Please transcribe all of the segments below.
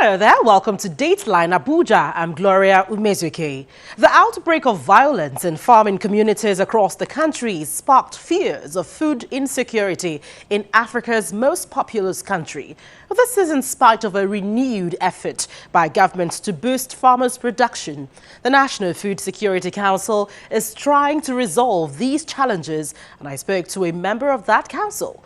Hello there, welcome to Dateline Abuja. I'm Gloria Umezuke. The outbreak of violence in farming communities across the country sparked fears of food insecurity in Africa's most populous country. This is in spite of a renewed effort by governments to boost farmers' production. The National Food Security Council is trying to resolve these challenges, and I spoke to a member of that council.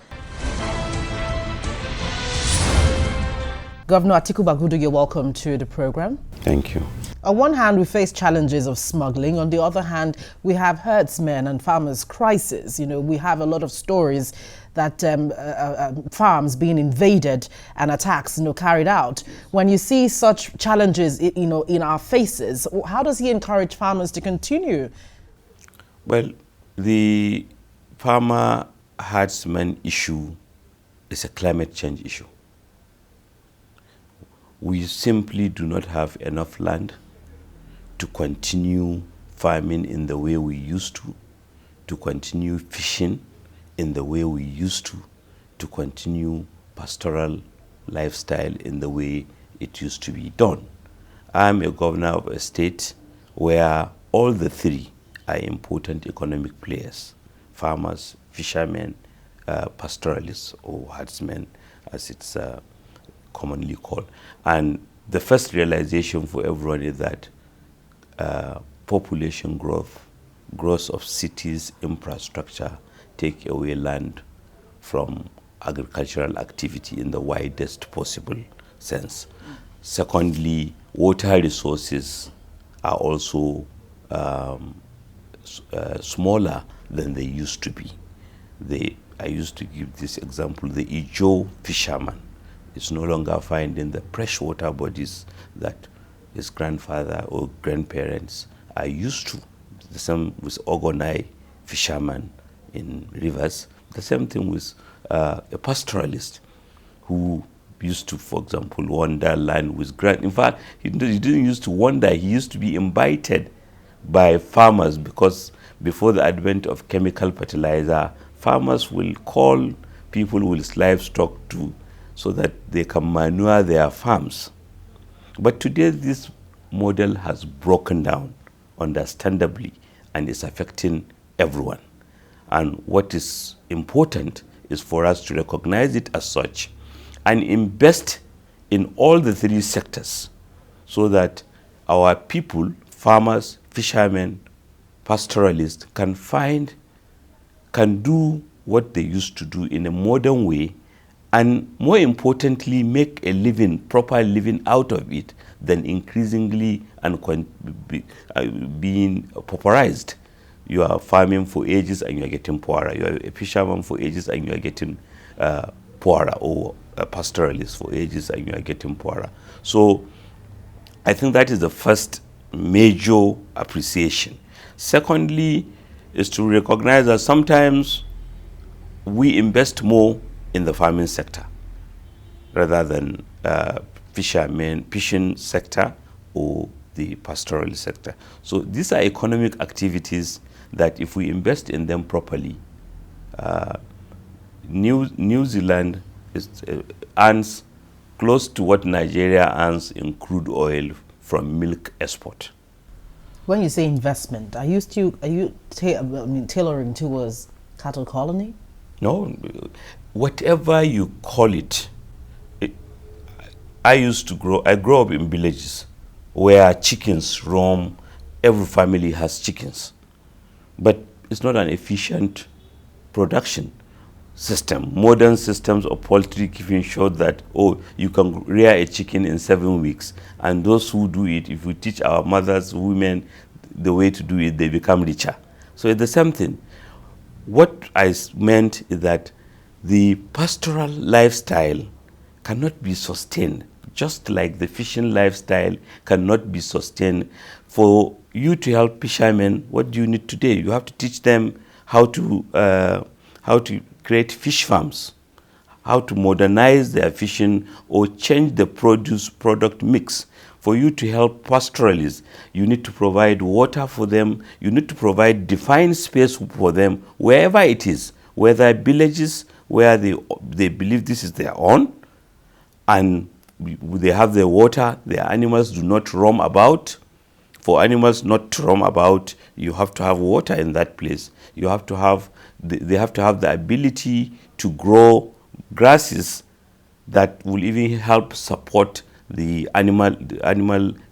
Governor Atiku Bagudu, you're welcome to the program. Thank you. On one hand, we face challenges of smuggling. On the other hand, we have herdsmen and farmers' crisis. We have a lot of stories that farms being invaded and attacks, carried out. When you see such challenges, in our faces, how does he encourage farmers to continue? Well, the farmer herdsman issue is a climate change issue. We simply do not have enough land to continue farming in the way we used to continue fishing in the way we used to continue pastoral lifestyle in the way it used to be done. I'm a governor of a state where all the three are important economic players: farmers, fishermen, pastoralists, or herdsmen, as it's commonly called. And the first realization for everyone is that population growth of cities, infrastructure, take away land from agricultural activity in the widest possible sense. Secondly, water resources are also smaller than they used to be. I used to give this example: the Ijo fisherman is no longer finding the freshwater bodies that his grandfather or grandparents are used to. The same with Ogonai fisherman in rivers. The same thing with a pastoralist who used to, for example, wander land with in fact, he didn't used to wander. He used to be invited by farmers, because before the advent of chemical fertilizer, farmers will call people with livestock so that they can manure their farms. But today this model has broken down, understandably, and is affecting everyone. And what is important is for us to recognize it as such and invest in all the three sectors so that our people, farmers, fishermen, pastoralists, can do what they used to do in a modern way, and more importantly, make a proper living out of it, than increasingly and being pauperized. You are farming for ages and you are getting poorer. You are a fisherman for ages and you are getting poorer, or a pastoralist for ages and you are getting poorer. So I think that is the first major appreciation. Secondly, is to recognize that sometimes we invest more in the farming sector rather than fishing sector or the pastoral sector. So these are economic activities that if we invest in them properly, New Zealand earns close to what Nigeria earns in crude oil from milk export. When you say investment, are you tailoring towards cattle colony? No, whatever you call it. I grew up in villages where chickens roam. Every family has chickens, but it's not an efficient production system. Modern systems of poultry keeping showed that, you can rear a chicken in 7 weeks, and those who do it, if we teach our mothers, women, the way to do it, they become richer. So it's the same thing. What I meant is that the pastoral lifestyle cannot be sustained, just like the fishing lifestyle cannot be sustained. For you to help fishermen, what do you need today? You have to teach them how to create fish farms, how to modernize their fishing or change the product mix. For you to help pastoralists, you need to provide water for them. You need to provide defined space for them wherever it is, whether villages where they believe this is their own, and they have their water, their animals do not roam about. For animals not to roam about, you have to have water in that place. You have to have, they have to have the ability to grow grasses that will even help support the animal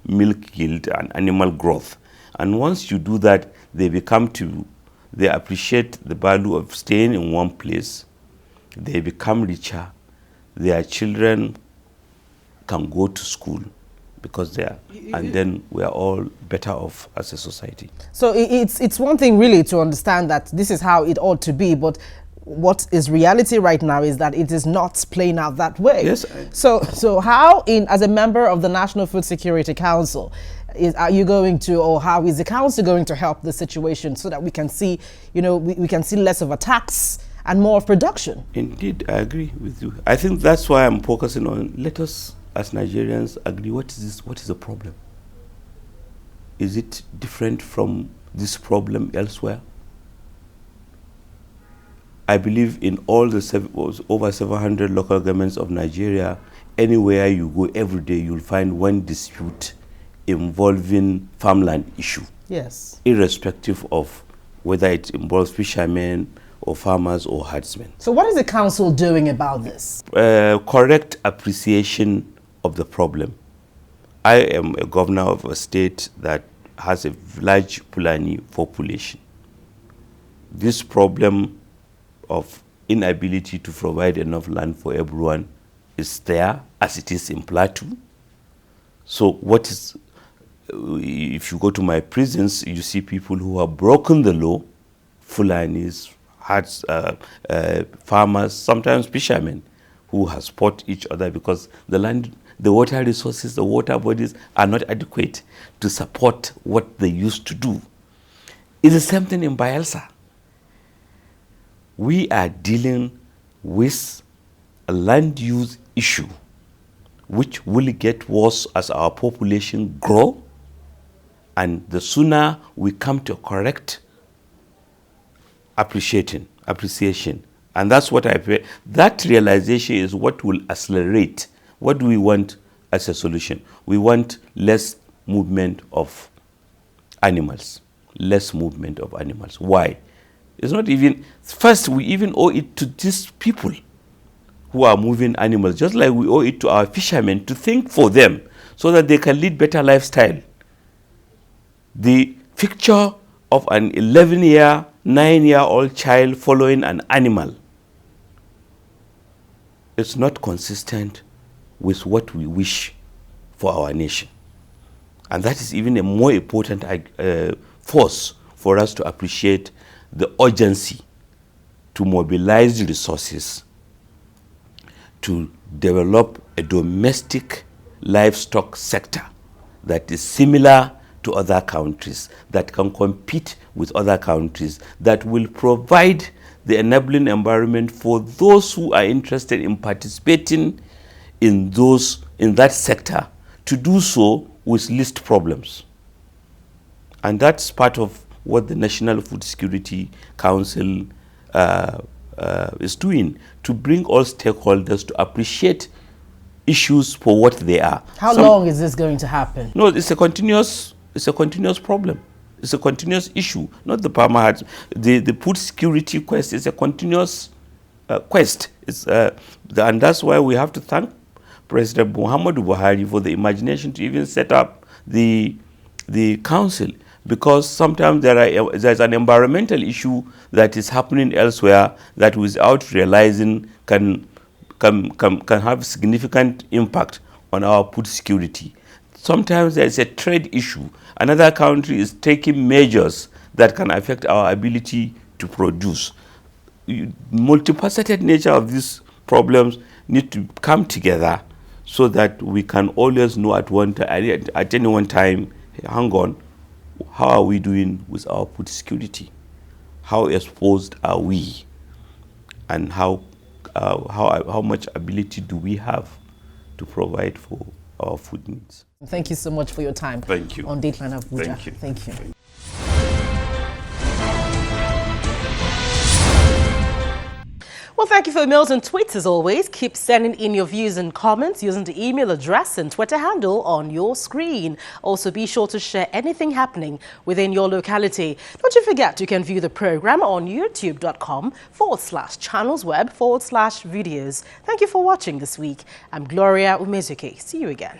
milk yield and animal growth. And once you do that, they appreciate the value of staying in one place. They become richer. Their children can go to school because they are, and then we are all better off as a society. So it's one thing really to understand that this is how it ought to be, but what is reality right now is that it is not playing out that way. Yes. So how, as a member of the National Food Security Council, are you going to, or how is the council going to help the situation so that we can see, we can see less of attacks and more of production? Indeed, I agree with you. I think that's why I'm focusing on, let us as Nigerians agree, what is this? What is the problem? Is it different from this problem elsewhere? I believe in all the over 700 local governments of Nigeria, anywhere you go every day, you'll find one dispute involving farmland issue. Yes. Irrespective of whether it involves fishermen or farmers or herdsmen. So what is the council doing about this? Correct appreciation of the problem. I am a governor of a state that has a large Fulani population. This problem of inability to provide enough land for everyone is there, as it is in Plateau. So if you go to my prisons, you see people who have broken the law, Fulanis, farmers, sometimes fishermen, who have fought each other because the land, the water resources, the water bodies are not adequate to support what they used to do. It's the same thing in Bayelsa. We are dealing with a land use issue which will get worse as our population grow, and the sooner we come to correct appreciation, and that's what that realization is what will accelerate. What do we want as a solution? We want less movement of animals. Why? It's not even, first we even owe it to these people who are moving animals, just like we owe it to our fishermen to think for them so that they can lead better lifestyle. The picture of an 11-year, 9-year-old child following an animal, it's not consistent with what we wish for our nation. And that is even a more important force for us to appreciate the urgency to mobilize the resources to develop a domestic livestock sector that is similar to other countries, that can compete with other countries, that will provide the enabling environment for those who are interested in participating in that sector to do so with least problems. And that's part of what the National Food Security Council is doing, to bring all stakeholders to appreciate issues for what they are. How long is this going to happen? No, it's a continuous problem. It's a continuous issue. Not the farmer. The food security quest is a continuous quest. And that's why we have to thank President Muhammadu Buhari for the imagination to even set up the council, because sometimes there's an environmental issue that is happening elsewhere that, without realizing, can have significant impact on our food security. Sometimes there's a trade issue. Another country is taking measures that can affect our ability to produce. Multifaceted nature of these problems need to come together so that we can always know at any one time, hang on, how are we doing with our food security? How exposed are we? And how much ability do we have to provide for our food needs? Thank you so much for your time. Thank you. On Dateline Abuja. Thank you. Thank you. Well, Well, thank you for your mails and tweets as always. Keep sending in your views and comments using the email address and Twitter handle on your screen. Also, be sure to share anything happening within your locality. Don't you forget you can view the program on youtube.com/channelsweb/videos. Thank you for watching this week. I'm Gloria Umezuke. See you again.